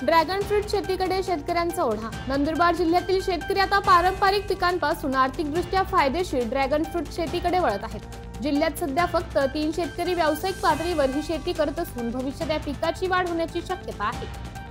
Dragon fruit शेतीकडे शेतकऱ्यांचा ओढा। नंदुरबार जिल्ह्यातील शेतकरी आता पारंपरिक पिकांपासून आर्थिकदृष्ट्या फायदेशीर ड्रॅगन फ्रूट शेतीकडे वळत आहेत। जिल्ह्यात सध्या फक्त 3 शेतकरी व्यावसायिक पातळीवर ही शेती करत असून भविष्यात या पिकाची वाढ होण्याची शक्यता आहे।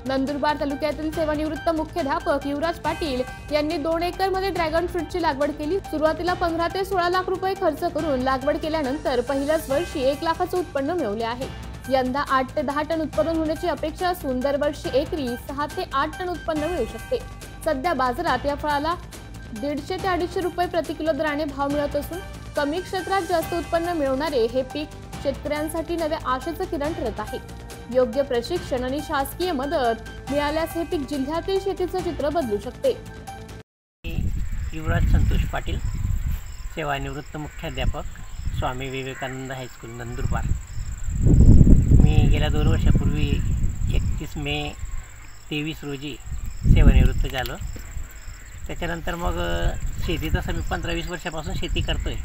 नंदुरबार तालुक्यातील सेवानिवृत्त मुख्याध्यापक युवराज पाटील यांनी 2 एकरमध्ये ड्रॅगन फ्रूटची लागवड केली। सुरुवातीला 15 ते 16 लाख रुपये खर्च करून लागवड केल्यानंतर पहिल्याच वर्षी 1 लाखाचे उत्पन्न मिळवले आहे। यंदा 8 ते 10 टन उत्पादन होण्याची अपेक्षा असून दरवर्षी एकरी 6 ते 8 टन उत्पन्न मिळू शकते। सध्या बाजारात या फळाला 150 ते 250 रुपये प्रति किलो दराने भाव मिळत असून कमी क्षेत्रात जास्त उत्पन्न मिळवणारे हे पीक शेतकऱ्यांसाठी नव्या आशेचं किरण ठरत आहे। योग्य प्रशिक्षण आणि शासकीय मदत मिळाल्यास हे पीक जिल्ह्यातील शेतीचं चित्र बदलू शकते। युवराज संतोष पाटील, सेवानिवृत्त मुख्याध्यापक, स्वामी विवेकानंद हायस्कूल नंदुरबार। मी गेल्या 2 वर्षापूर्वी 31 मे 23 रोजी सेवानिवृत्त झालो। त्याच्यानंतर मग शेती तसं मी 15-20 वर्षापासून शेती करतोय,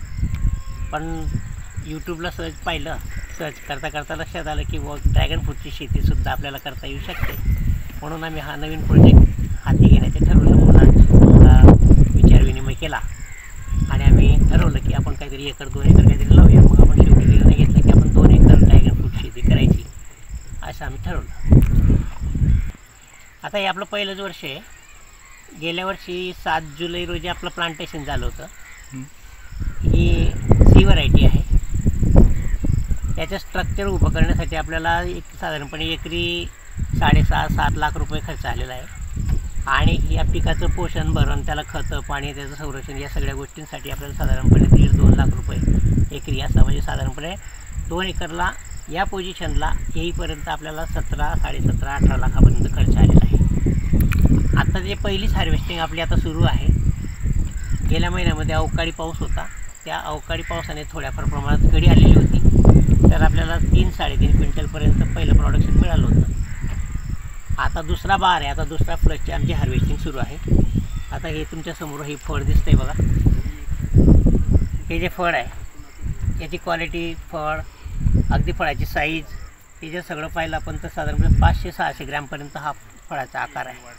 पण यूट्यूबला सर्च करता लक्षात आलं की ड्रॅगन फ्रूटची शेतीसुद्धा आपल्याला करता येऊ शकते। म्हणून आम्ही हा नवीन प्रोजेक्ट हाती घेण्याचे ठरवलं। मुलांचा विचारविनिमय केला आणि आम्ही ठरवलं की आपण काहीतरी 1-2 एकर काहीतरी लावूया। मग आपण शेवटी निर्णय घेतला की आपण 2 एकर ड्रॅगन फ्रूट शेती करायची असं आम्ही ठरवलं। आता हे आपलं पहिलंच वर्ष आहे। गेल्या वर्षी 7 जुलै रोजी आपलं प्लांटेशन झालं होतं। ही सी व्हरायटी आहे। याचं स्ट्रक्चर उभं करण्यासाठी आपल्याला साधारणपणे एकरी 6.5-7 लाख रुपये खर्च आलेला आहे आणि या पिकाचं पोषण भरण, त्याला खतं, पाणी, त्याचं संरक्षण या सगळ्या गोष्टींसाठी आपल्याला साधारणपणे 1.5-2 लाख रुपये एकरी असा, म्हणजे साधारणपणे 2 एकरला या पोझिशनला येईपर्यंत आपल्याला 17-18 लाखापर्यंत खर्च आलेला आहे। आता जे पहिलीच हार्वेस्टिंग आपली आता सुरू आहे। गेल्या महिन्यामध्ये अवकाळी पाऊस होता, त्या अवकाळी पावसाने थोड्याफार प्रमाणात कडी आलेली होती, तर आपल्याला 3-3.5 क्विंटलपर्यंत पहिलं प्रोडक्शन मिळालं होतं। आता दुसरा बार आहे, आता दुसरा फ्लसची आमची हार्वेस्टिंग सुरू आहे। आता हे तुमच्यासमोर हे फळ दिसतंय बघा, हे जे फळ आहे याची क्वालिटी, फळ, अगदी फळाची साईज, हे जे सगळं पाहिलं आपण तर साधारणपणे 500-600 ग्रॅमपर्यंत हा फळाचा आकार आहे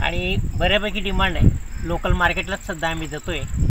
आणि बऱ्यापैकी डिमांड आहे। लोकल मार्केटलाच सध्या आम्ही देतोय।